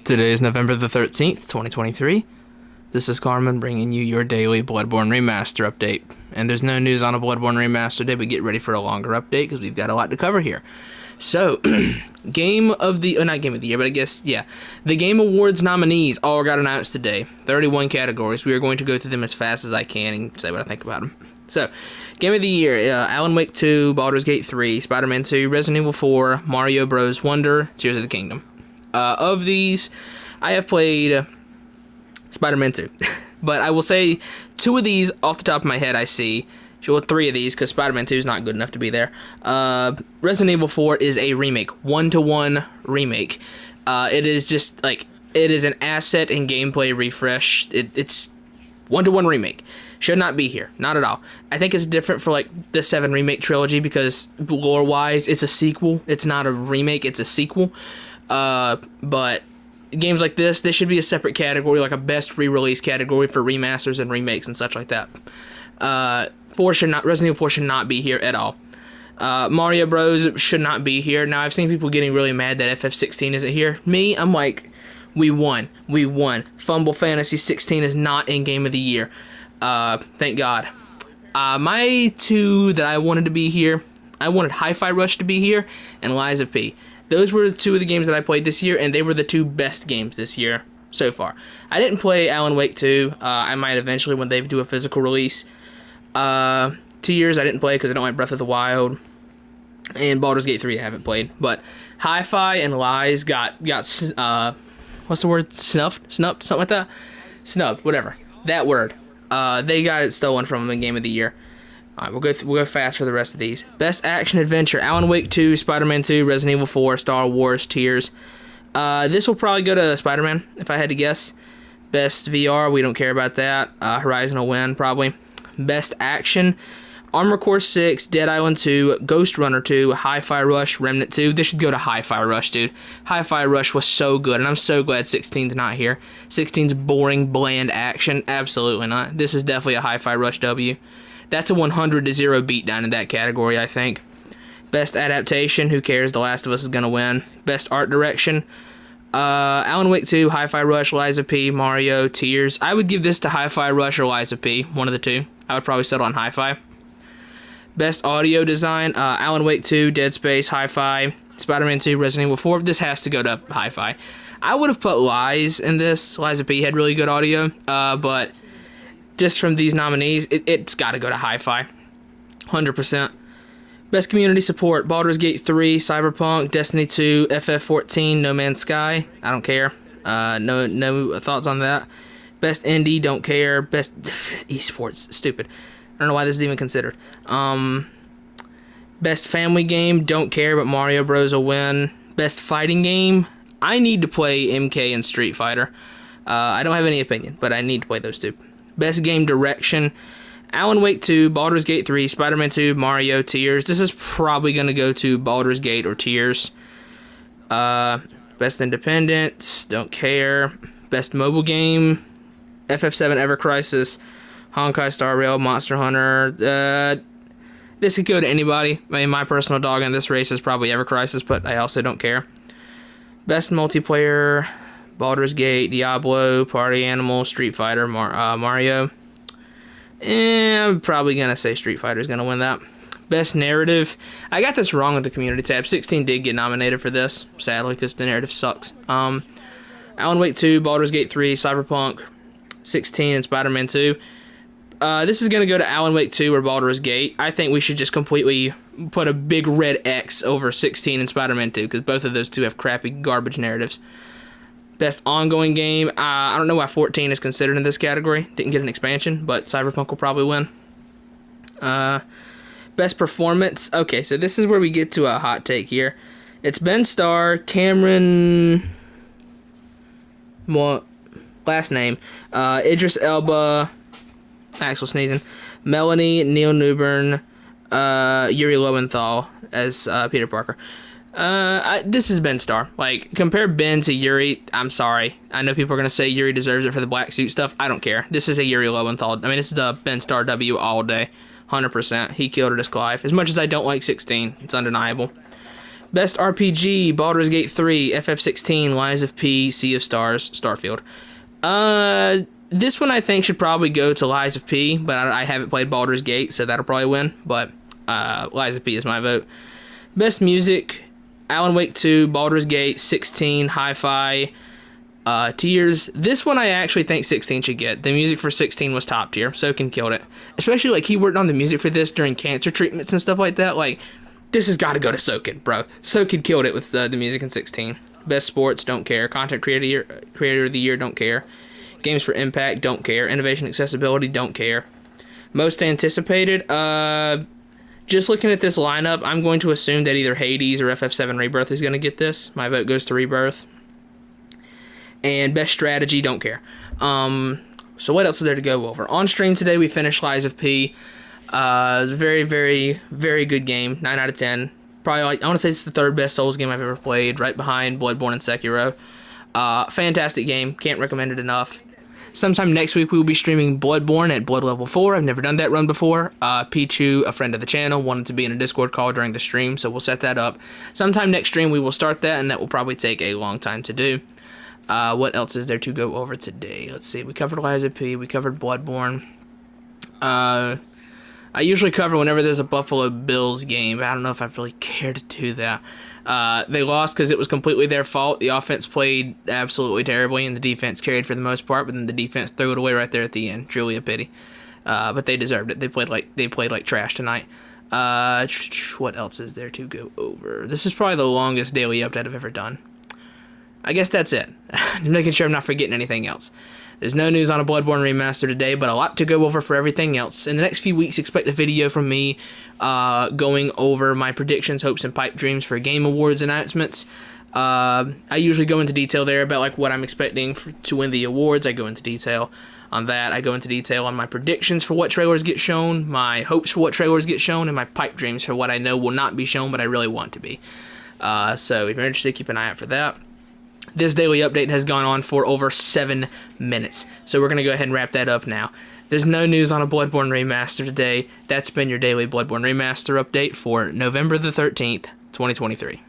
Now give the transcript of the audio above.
Today is November the 13th, 2023. This is Carmen bringing you your daily Bloodborne Remaster update. And there's no news on a Bloodborne Remaster day, but get ready for a longer update because we've got a lot to cover here. So, not Game of the Year, but I guess, yeah. The Game Awards nominees all got announced today. 31 categories. We are going to go through them as fast as I can and say what I think about them. So, Game of the Year, Alan Wake 2, Baldur's Gate 3, Spider-Man 2, Resident Evil 4, Mario Bros. Wonder, Tears of the Kingdom. Of these, I have played Spider-Man 2. But I will say, two of these, off the top of my head, I see. Well, three of these, because Spider-Man 2 is not good enough to be there. Resident Evil 4 is a remake. 1-to-1 remake. It is just, like, it is an asset and gameplay refresh. It's 1-to-1 remake. Should not be here. Not at all. I think it's different for, like, the 7 remake trilogy, because lore-wise, it's a sequel. It's not a remake, it's a sequel. But games like this should be a separate category, like a best re-release category for remasters and remakes and such like that. Resident Evil 4 should not be here at all. Mario Bros. Should not be here. Now, I've seen people getting really mad that FF16 isn't here. Me, I'm like, we won. Fumble Fantasy 16 is not in Game of the Year. Thank God. My two that I wanted to be here, I wanted Hi-Fi Rush to be here and Lies of P. Those were two of the games that I played this year, and they were the two best games this year so far. I didn't play Alan Wake 2. I might eventually when they do a physical release. Tears I didn't play because I don't like Breath of the Wild. And Baldur's Gate 3 I haven't played. But Hi-Fi and Lies got what's the word? Snuffed? Something like that? Snubbed, whatever. That word. They got it stolen from them in Game of the Year. Alright, we'll go fast for the rest of these. Best Action Adventure, Alan Wake 2, Spider-Man 2, Resident Evil 4, Star Wars, Tears. This will probably go to Spider-Man, if I had to guess. Best VR, we don't care about that. Horizon will win, probably. Best Action, Armored Core 6, Dead Island 2, Ghost Runner 2, Hi-Fi Rush, Remnant 2. This should go to Hi-Fi Rush, dude. Hi-Fi Rush was so good, and I'm so glad 16's not here. 16's boring, bland action. Absolutely not. This is definitely a Hi-Fi Rush W. That's a 100-0 beatdown in that category, I think. Best Adaptation, who cares? The Last of Us is going to win. Best Art Direction, Alan Wake 2, Hi-Fi Rush, Lies of P, Mario, Tears. I would give this to Hi-Fi Rush or Lies of P, one of the two. I would probably settle on Hi-Fi. Best Audio Design, Alan Wake 2, Dead Space, Hi-Fi, Spider-Man 2, Resident Evil 4. This has to go to Hi-Fi. I would have put Lies in this. Lies of P had really good audio, but just from these nominees, it's got to go to Hi-Fi. 100%. Best Community Support, Baldur's Gate 3, Cyberpunk, Destiny 2, FF14, No Man's Sky. I don't care. No thoughts on that. Best Indie, don't care. Best Esports, stupid. I don't know why this is even considered. Best Family Game, don't care, but Mario Bros. Will win. Best Fighting Game, I need to play MK and Street Fighter. I don't have any opinion, but I need to play those two. Best Game Direction, Alan Wake 2, Baldur's Gate 3, Spider-Man 2, Mario, Tears. This is probably going to go to Baldur's Gate or Tears. Best Independent, don't care. Best Mobile Game, FF7 Ever Crisis, Honkai Star Rail, Monster Hunter. This could go to anybody. I mean, my personal dog in this race is probably Ever Crisis, but I also don't care. Best Multiplayer, Baldur's Gate, Diablo, Party Animal, Street Fighter, Mario. I'm probably going to say Street Fighter is going to win that. Best Narrative. I got this wrong with the community tab. 16 did get nominated for this, sadly, because the narrative sucks. Alan Wake 2, Baldur's Gate 3, Cyberpunk 16, and Spider-Man 2. This is going to go to Alan Wake 2 or Baldur's Gate. I think we should just completely put a big red X over 16 and Spider-Man 2, because both of those two have crappy garbage narratives. Best Ongoing Game, I don't know why 14 is considered in this category. Didn't get an expansion, but Cyberpunk will probably win. Best Performance, okay, so this is where we get to a hot take here. It's Ben Starr, Cameron, last name, Idris Elba, Axel sneezing, Melanie, Neil Newbern, Yuri Lowenthal as Peter Parker. This has Ben Starr. Like, compare Ben to Yuri, I'm sorry. I know people are going to say Yuri deserves it for the black suit stuff. I don't care. This is a Yuri Lowenthal. I mean, this is a Ben Starr W all day. 100%. He killed it as Clive. As much as I don't like 16, it's undeniable. Best RPG, Baldur's Gate 3, FF16, Lies of P, Sea of Stars, Starfield. This one I think should probably go to Lies of P, but I haven't played Baldur's Gate, so that'll probably win. But Lies of P is my vote. Best music, Alan Wake 2, Baldur's Gate, 16, Hi-Fi, Tears. This one I actually think 16 should get. The music for 16 was top tier. Soken killed it. Especially, like, he worked on the music for this during cancer treatments and stuff like that. Like, this has got to go to Soken, bro. Soken killed it with the music in 16. Best sports, don't care. Content creator of the year, don't care. Games for impact, don't care. Innovation, accessibility, don't care. Most anticipated, just looking at this lineup, I'm going to assume that either Hades or FF7 Rebirth is going to get this. My vote goes to Rebirth. And best strategy, don't care. So what else is there to go over? On stream today, we finished Lies of P. It was a very, very, very good game. 9 out of 10. Probably, like, I want to say it's the third best Souls game I've ever played, right behind Bloodborne and Sekiro. Fantastic game. Can't recommend it enough. Sometime next week, we will be streaming Bloodborne at Blood Level 4. I've never done that run before. Pichu, a friend of the channel, wanted to be in a Discord call during the stream, so we'll set that up. Sometime next stream, we will start that, and that will probably take a long time to do. What else is there to go over today? Let's see. We covered Lies of P. We covered Bloodborne. I usually cover whenever there's a Buffalo Bills game, but I don't know if I really care to do that. They lost because it was completely their fault. The offense played absolutely terribly, and the defense carried for the most part, but then the defense threw it away right there at the end. Truly a pity. But they deserved it. They played like trash tonight. What else is there to go over? This is probably the longest daily update I've ever done. I guess that's it. I'm making sure I'm not forgetting anything else. There's no news on a Bloodborne Remaster today, but a lot to go over for everything else. In the next few weeks, expect a video from me going over my predictions, hopes, and pipe dreams for Game Awards announcements. I usually go into detail there about like what I'm expecting to win the awards. I go into detail on that. I go into detail on my predictions for what trailers get shown, my hopes for what trailers get shown, and my pipe dreams for what I know will not be shown, but I really want to be. So if you're interested, keep an eye out for that. This daily update has gone on for over 7 minutes, so we're going to go ahead and wrap that up now. There's no news on a Bloodborne Remaster today. That's been your daily Bloodborne Remaster update for November the 13th, 2023.